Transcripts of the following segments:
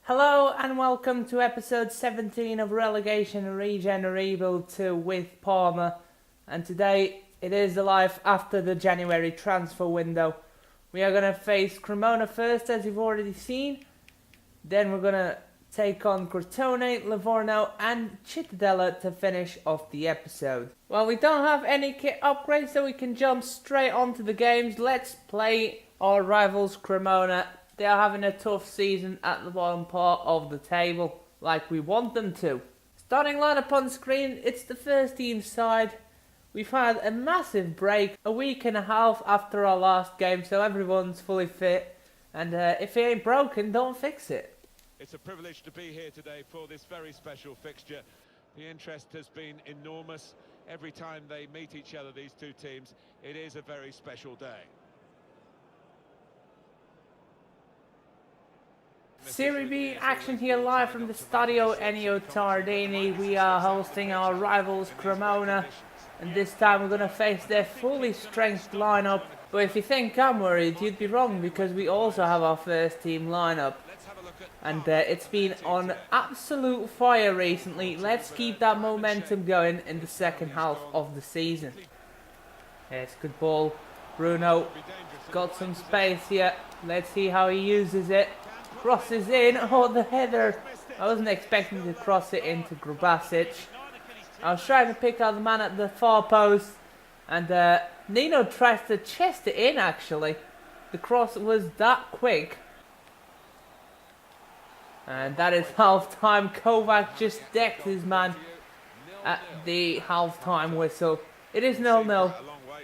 Hello and welcome to episode 17 of Relegation, Regen, Rebuild 2 with Parma. And today it is the life after the January transfer window. We are going to face Cremona first, as you've already seen. Then we're going to take on Crotone, Livorno and Cittadella to finish off the episode. Well, we don't have any kit upgrades, so we can jump straight onto the games. Let's play our rivals Cremona. They are having a tough season at the bottom part of the table, like we want them to. Starting lineup on screen, it's the first team side. We've had a massive break, a week and a half after our last game, so everyone's fully fit. And if it ain't broken, don't fix it. It's a privilege to be here today for this very special fixture. The interest has been enormous. Every time they meet each other, these two teams, it is a very special day. Serie B action here live from the Stadio Ennio Tardini. We are hosting our rivals Cremona, and this time we're going to face their fully strength lineup. But if you think I'm worried, you'd be wrong, because we also have our first team lineup. And it's been on absolute fire recently. Let's keep that momentum going in the second half of the season. It's a good ball. Bruno got some space here. Let's see how he uses it. Crosses in. Oh, the header. I wasn't expecting to cross it into Grubasic. I was trying to pick out the man at the far post. And Nino tries to chest it in, actually. The cross was that quick. And that is half-time. Kovac just decked his man at the half-time whistle. It is 0-0.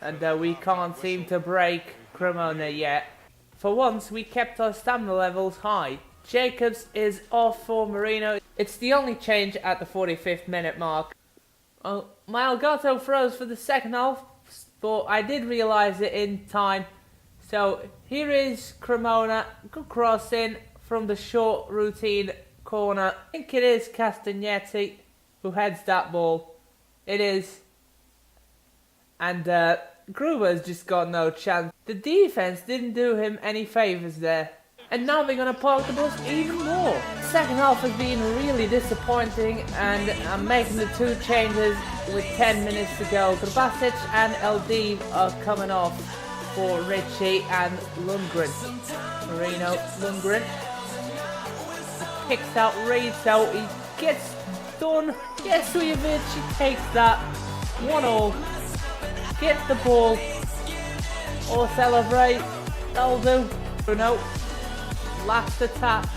And we can't seem to break Cremona yet. For once, we kept our stamina levels high. Jacobs is off for Marino. It's the only change at the 45th minute mark. Oh, my Elgato froze for the second half, but I did realise it in time. So here is Cremona. Good cross in from the short routine corner. I think it is Castagnetti who heads that ball. It is. And Gruber's just got no chance. The defense didn't do him any favours there. And now they're going to park the bus even more. The second half has been really disappointing, and I'm making the two changes with 10 minutes to go. Grubasic and LD are coming off for Richie and Lundgren. Marino, Lundgren. He picks out Reed, so he gets done. Jesujevic, he takes that. 1-1. Get the ball or celebrate. That'll do. Bruno, last attack.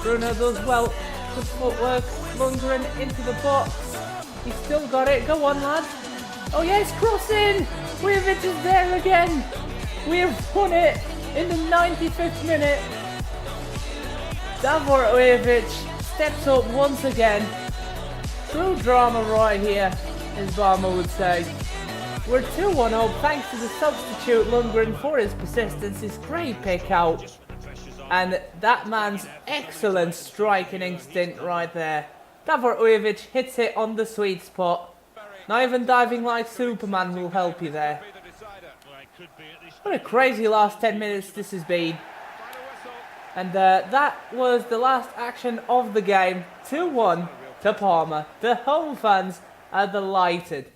Bruno does well. Good footwork. Lundgren into the box. He's still got it. Go on, lad. Oh yes, crossing. Vujovic is there again. We've won it in the 95th minute. Davor Vujovic steps up once again. True drama right here, as Parma would say. We're 2-1 up thanks to the substitute Lundgren for his persistence, his great pick out, and that man's excellent striking instinct right there. Davor Vujovic hits it on the sweet spot. Not even diving like Superman will help you there. What a crazy last 10 minutes this has been. And that was the last action of the game. 2-1 to Parma. The home fans are delighted.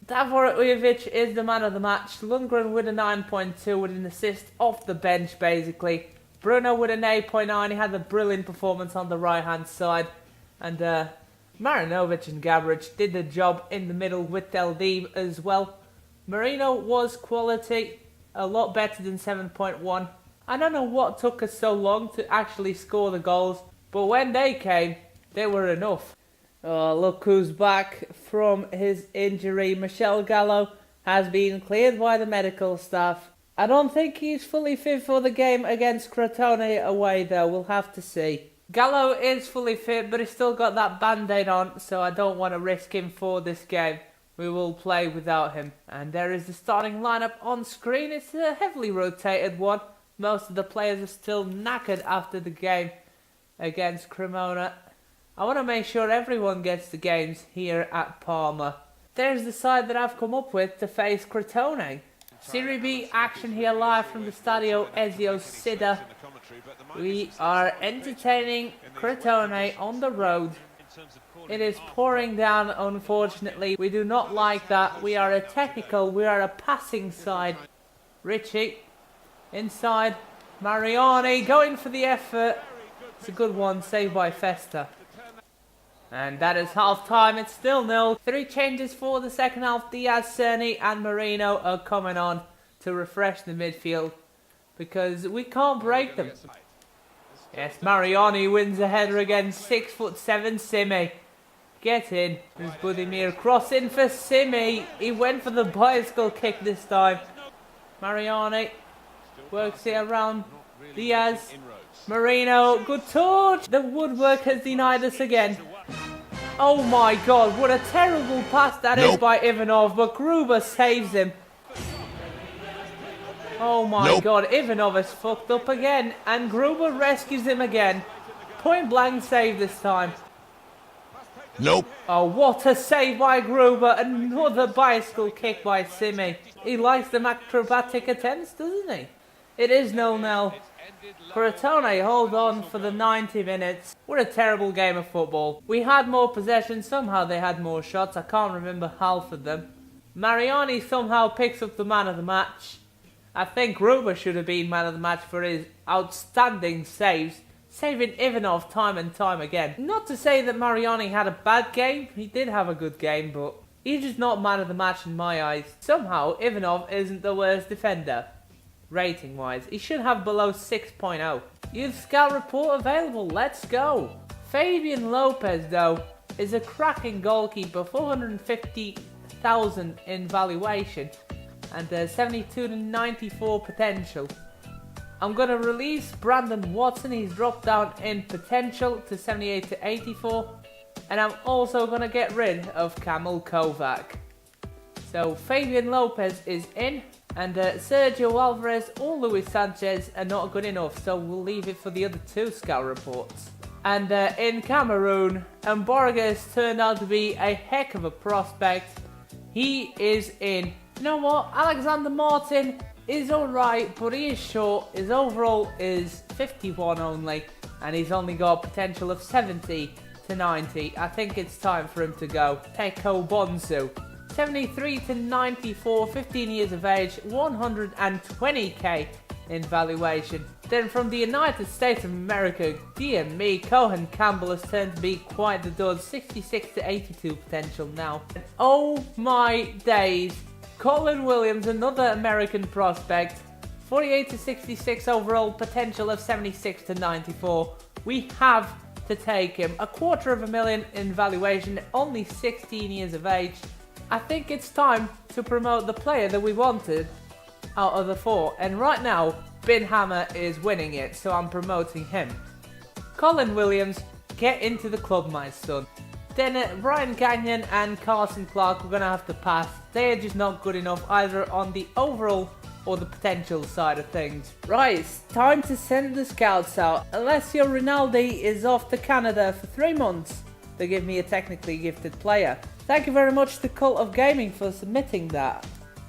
Davor Vujovic is the man of the match. Lundgren with a 9.2 with an assist off the bench, basically. Bruno with an 8.9. He had a brilliant performance on the right-hand side. And Marinovic and Gabric did the job in the middle with LD as well. Marino was quality, a lot better than 7.1. I don't know what took us so long to actually score the goals, but when they came, they were enough. Oh, look who's back from his injury. Michel Gallo has been cleared by the medical staff. I don't think he's fully fit for the game against Crotone away though, we'll have to see. Gallo is fully fit, but he's still got that band-aid on, so I don't want to risk him for this game. We will play without him. And there is the starting lineup on screen. It's a heavily rotated one. Most of the players are still knackered after the game against Cremona. I want to make sure everyone gets the games here at Parma. There's the side that I've come up with to face Crotone. Serie B action here live from the Stadio Ezio Sida. We are entertaining Crotone on the road. It is pouring down, unfortunately. We do not like that. We are a technical, we are a passing side. Richie, inside. Mariani going for the effort. It's a good one, saved by Festa. And that is half time, it's still 0. 3 changes for the second half. Diaz, Cerny and Marino are coming on to refresh the midfield, because we can't break them. Yes, Mariani wins a header against 6'7" Simi. Get in. There's Budimir. Cross in for Simi. He went for the bicycle kick this time. Mariani works it around Diaz. Marino, good touch. The woodwork has denied us again. Oh my god, what a terrible pass that is by Ivanov, but Gruber saves him. Oh my god, Ivanov is fucked up again, and Gruber rescues him again. Point blank save this time. Oh, what a save by Gruber. Another bicycle kick by Simi. He likes them acrobatic attempts, doesn't he? It is 0-0. Crotone hold on for the 90 minutes. What a terrible game of football. We had more possession, somehow they had more shots. I can't remember half of them. Mariani somehow picks up the man of the match. I think Gruber should have been man of the match for his outstanding saves, saving Ivanov time and time again. Not to say that Mariani had a bad game, he did have a good game, but he's just not man of the match in my eyes. Somehow Ivanov isn't the worst defender, rating wise. He should have below 6.0. Youth scout report available, let's go. Fabian Lopez though is a cracking goalkeeper, 450,000 in valuation. And 72 to 94 potential. I'm going to release Brandon Watson. He's dropped down in potential to 78 to 84. And I'm also going to get rid of Kamil Kovac. So Fabian Lopez is in. And Sergio Alvarez or Luis Sanchez are not good enough. So we'll leave it for the other 2 scout reports. And in Cameroon, Mborges turned out to be a heck of a prospect. He is in. You know what? Alexander Martin is alright, but he is short. His overall is 51 only, and he's only got potential of 70 to 90. I think it's time for him to go. Teko Bonsu, 73 to 94, 15 years of age, 120k in valuation. Then from the United States of America, dear me, Cohen Campbell has turned to be quite the dud, 66 to 82 potential now. And oh my days. Colin Williams, another American prospect, 48 to 66 overall, potential of 76 to 94. We have to take him. $250,000 in valuation, only 16 years of age. I think it's time to promote the player that we wanted out of the 4. And right now, Bin Hammer is winning it, so I'm promoting him. Colin Williams, get into the club, my son. Then Ryan Gagnon and Carson Clark, we're going to have to pass. They are just not good enough either on the overall or the potential side of things. Right, it's time to send the scouts out. Alessio Rinaldi is off to Canada for 3 months. They give me a technically gifted player. Thank you very much to Cult of Gaming for submitting that.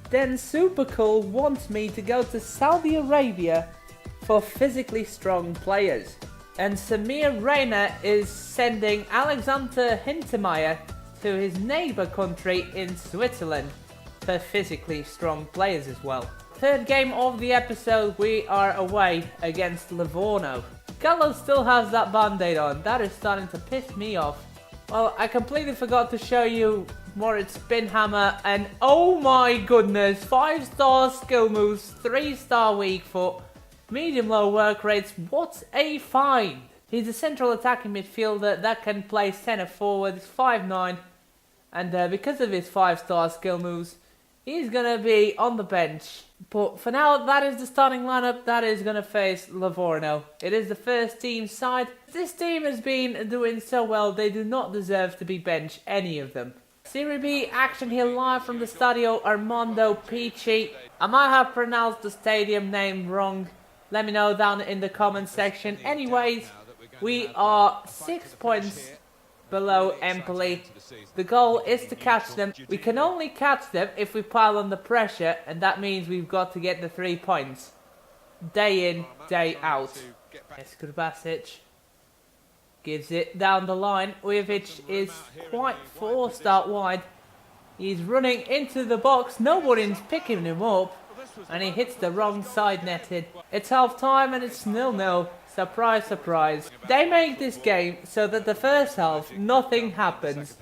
Then Super Cool wants me to go to Saudi Arabia for physically strong players. And Samir Reina is sending Alexander Hintermeyer to his neighbour country in Switzerland for physically strong players as well. Third game of the episode, we are away against Livorno. Gallo still has that band-aid on. That is starting to piss me off. Well, I completely forgot to show you Moritz Binhammer, and oh my goodness, 5-star skill moves, 3-star weak foot. Medium-low work rates, what a find! He's a central attacking midfielder that can play centre forward, he's 5'9", and because of his 5-star skill moves, he's going to be on the bench. But for now, that is the starting lineup that is going to face Livorno. It is the first team side. This team has been doing so well, they do not deserve to be benched, any of them. Serie B action here live from the Stadio Armando Pichi. I might have pronounced the stadium name wrong. Let me know down in the comment section. Anyways, we are 6 points below Empoli. The goal is to catch them. We can only catch them if we pile on the pressure, and that means we've got to get the 3 points. Day in, day out. Yes, Grubasic gives it down the line. Ujovic is quite forced out wide. He's running into the box. Nobody's picking him up. And he hits the wrong side netted. It's half time and it's 0-0. Surprise, surprise. They make this game so that the first half, nothing happens.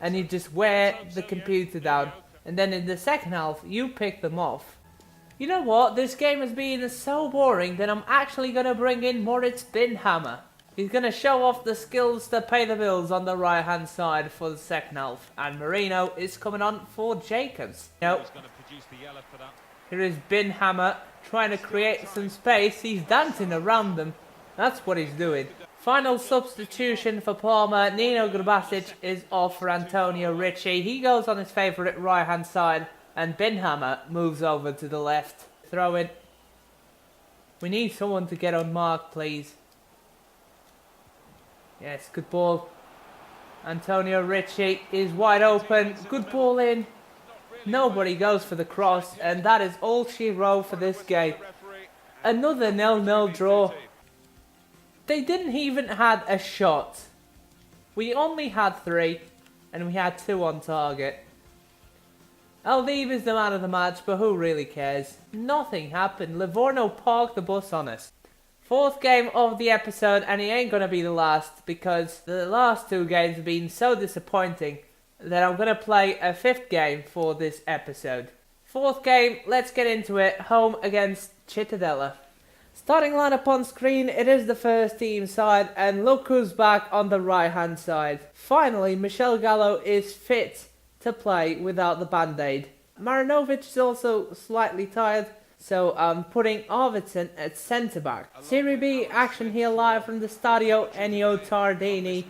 And you just wear the computer down. And then in the second half, you pick them off. You know what? This game has been so boring that I'm actually going to bring in Moritz Binhammer. He's going to show off the skills to pay the bills on the right hand side for the second half. And Marino is coming on for Jacobs. Nope. Here is Binhammer trying to create some space. He's dancing around them. That's what he's doing. Final substitution for Parma. Nino Grubasic is off for Antonio Ricci. He goes on his favourite right hand side. And Binhammer moves over to the left. Throw in. We need someone to get on mark, please. Yes, good ball. Antonio Ricci is wide open. Good ball in. Nobody goes for the cross. And that is all she wrote for this game. Another 0-0 draw. They didn't even have a shot. We only had 3. And we had 2 on target. Aldiv is the man of the match, but who really cares? Nothing happened. Livorno parked the bus on us. 4th game of the episode, and it ain't gonna be the last, because the last 2 games have been so disappointing that I'm gonna play a 5th game for this episode. 4th game, let's get into it. Home against Cittadella. Starting lineup on screen, it is the first team side, and look who's back on the right hand side. Finally, Michel Gallo is fit to play without the band-aid. Marinovic is also slightly tired, so I'm putting Arvidsson at centre-back. Serie B action here live from the Stadio Ennio Tardini,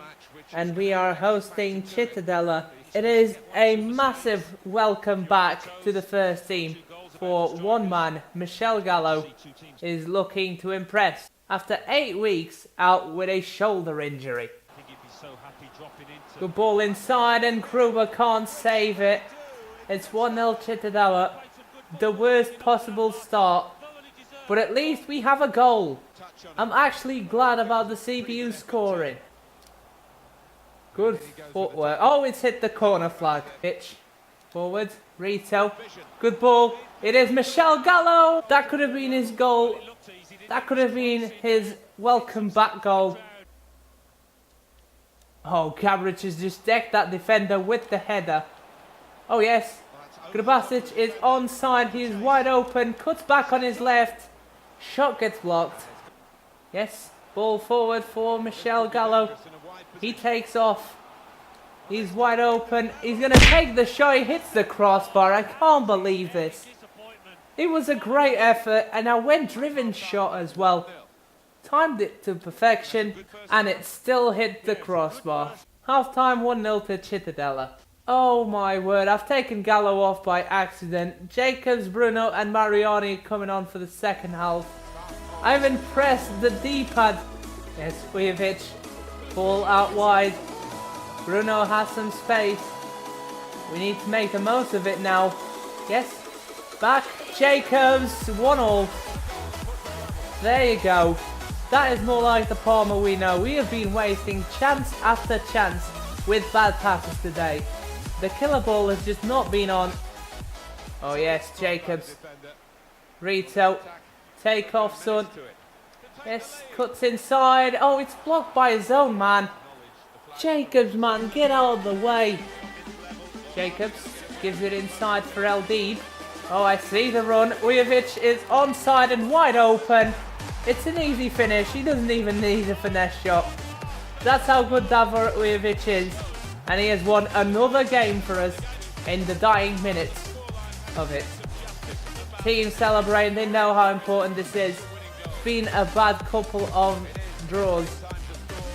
and we are hosting Cittadella. It is a massive welcome back to the first team for one man. Michel Gallo is looking to impress after 8 weeks out with a shoulder injury. Good ball inside and Gruber can't save it. It's 1-0 Cittadella. The worst possible start. But at least we have a goal. I'm actually glad about the CPU scoring. Good footwork. Oh, it's hit the corner flag. Pitch. Forward. Rito. Good ball. It is Michel Gallo. That could have been his goal. That could have been his welcome back goal. Oh, Gabric has just decked that defender with the header. Oh yes, Grubasic is onside, he is wide open, cuts back on his left. Shot gets blocked. Yes, ball forward for Michel Gallo. He takes off. He's wide open, he's going to take the shot, he hits the crossbar. I can't believe this. It was a great effort and a well-driven shot as well. Timed it to perfection, and it still hit the crossbar. Half-time 1-0 to Cittadella. Oh my word, I've taken Gallo off by accident. Jacobs, Bruno and Mariani coming on for the second half. I haven't pressed the D-pad. Yes, Ujovic. Ball out wide. Bruno has some space. We need to make the most of it now. Yes, back. Jacobs, 1-1. There you go. That is more like the Parma we know. We have been wasting chance after chance with bad passes today. The killer ball has just not been on. Oh yes, Jacobs. Rito. Take off, son. Yes, cuts inside. Oh, it's blocked by his own man. Jacobs, man, get out of the way. Jacobs gives it inside for LD. Oh, I see the run. Ujovic is onside and wide open. It's an easy finish. He doesn't even need a finesse shot. That's how good Davor Ujovic is. And he has won another game for us in the dying minutes of it. Team celebrating. They know how important this is. It's been a bad couple of draws.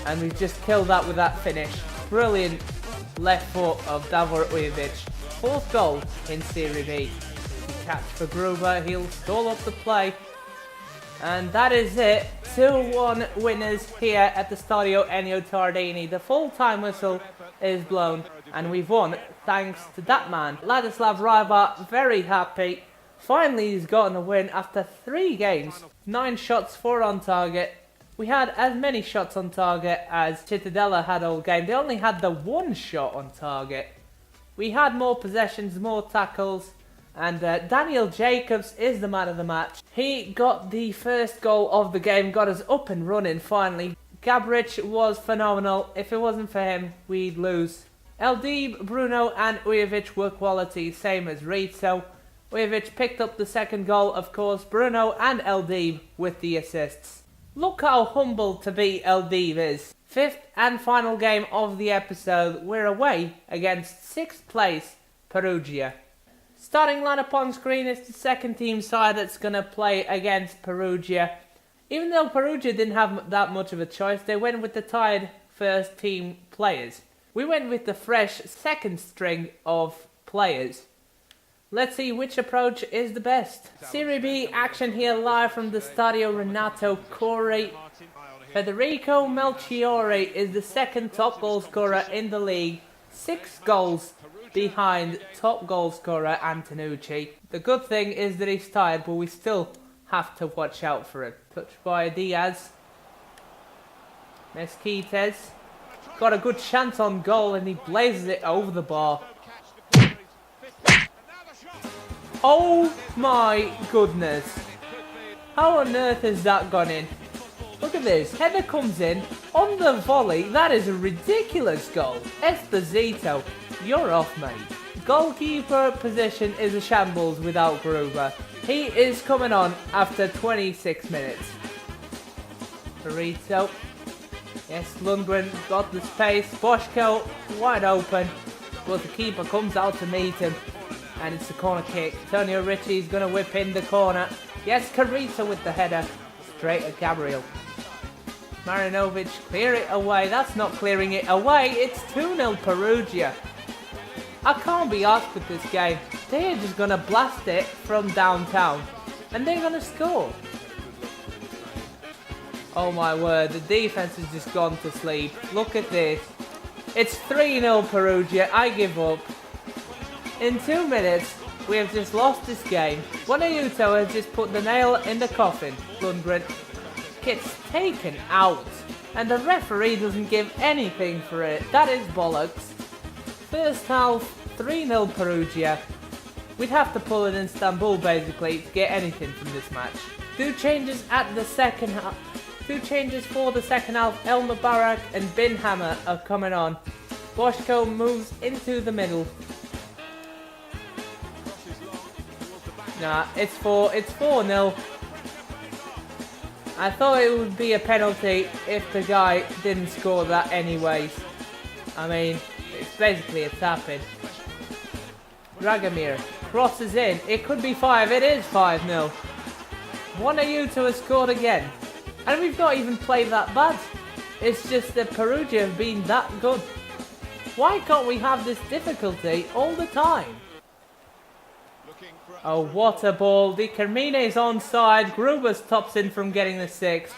And we've just killed that with that finish. Brilliant left foot of Davor Ujovic. 4th goal in Serie B. Catch for Gruber. He'll stall up the play. And that is it. 2-1 winners here at the Stadio Ennio Tardini. The full-time whistle is blown and we've won thanks to that man. Ladislav Ryba, very happy. Finally he's gotten a win after 3 games. 9 shots, 4 on target. We had as many shots on target as Cittadella had all game. They only had the one shot on target. We had more possessions, more tackles, and Daniel Jacobs is the man of the match. He got the first goal of the game, got us up and running finally. Gabric was phenomenal. If it wasn't for him, we'd lose. Eldib, Bruno and Ujovic were quality, same as Rizzo. Ujovic picked up the second goal, of course. Bruno and Eldib with the assists. Look how humble to be Eldib is. Fifth and final game of the episode, we're away against 6th place Perugia. Starting lineup on screen is the second team side that's going to play against Perugia. Even though Perugia didn't have that much of a choice, they went with the tied first team players. We went with the fresh second string of players. Let's see which approach is the best. Serie B action here live from the Stadio Renato Corri. Federico Melchiori is the second top goal scorer in the league. 6 goals behind top goal scorer Antonucci. The good thing is that he's tired, but we still have to watch out for him. Touched by Diaz. Mesquites. Got a good chance on goal and he blazes it over the bar. Oh my goodness. How on earth has that gone in? Look at this. Header comes in on the volley. That is a ridiculous goal. Esposito, you're off, mate. Goalkeeper position is a shambles without Gruber. He is coming on after 26 minutes. Burrito. Yes, Lundgren got the space. Boschko wide open. But the keeper comes out to meet him. And it's a corner kick. Tonio Ricci is going to whip in the corner. Yes, Carita with the header. Straight at Gabriel. Marinovic, clear it away. That's not clearing it away. It's 2-0 Perugia. I can't be asked with this game. They're just going to blast it from downtown. And they're going to score. Oh my word, the defense has just gone to sleep. Look at this. It's 3-0 Perugia. I give up. In 2 minutes, we have just lost this game. Buonaiuto has just put the nail in the coffin. Lundgren gets taken out. And the referee doesn't give anything for it. That is bollocks. First half, 3-0 Perugia. We'd have to pull it in Istanbul basically to get anything from this match. 2 changes at the second half. 2 changes for the second half. El Mubarak and Bin Hammer are coming on. Boschko moves into the middle. Nah, it's 4-0. I thought it would be a penalty if the guy didn't score that anyways. I mean, it's basically a tap-in. Dragomir crosses in. It could be 5. It is 5-0. Buonaiuto has scored again. And we've not even played that bad. It's just that Perugia have been that good. Why can't we have this difficulty all the time? Oh, what a ball. Di Carmine's onside. Gruber stops in from getting the 6th.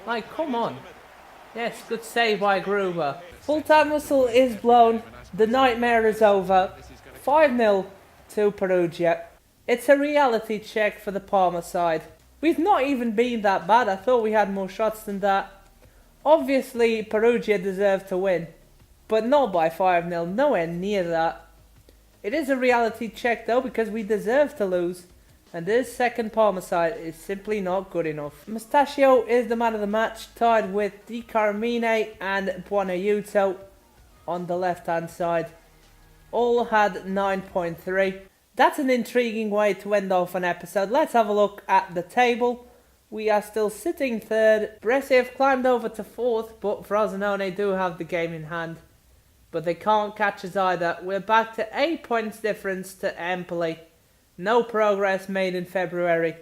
Like, come on. Yes, good save by Gruber. Full-time whistle is blown. The nightmare is over. 5-0 to Perugia. It's a reality check for the Parma side. We've not even been that bad. I thought we had more shots than that. Obviously, Perugia deserved to win. But not by 5-0. Nowhere near that. It is a reality check though because we deserve to lose. And this second Parma side is simply not good enough. Mustachio is the man of the match, tied with Di Carmine and Buonaiuto on the left hand side. All had 9.3. That's an intriguing way to end off an episode. Let's have a look at the table. We are still sitting 3rd. Brescia have climbed over to 4th, but Frosinone do have the game in hand. But they can't catch us either. We're back to 8 points difference to Empoli. No progress made in February.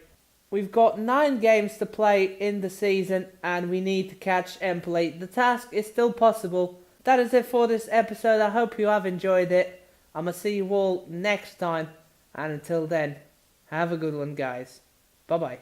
We've got 9 games to play in the season and we need to catch Empoli. The task is still possible. That is it for this episode. I hope you have enjoyed it. I'm going to see you all next time. And until then, have a good one, guys. Bye-bye.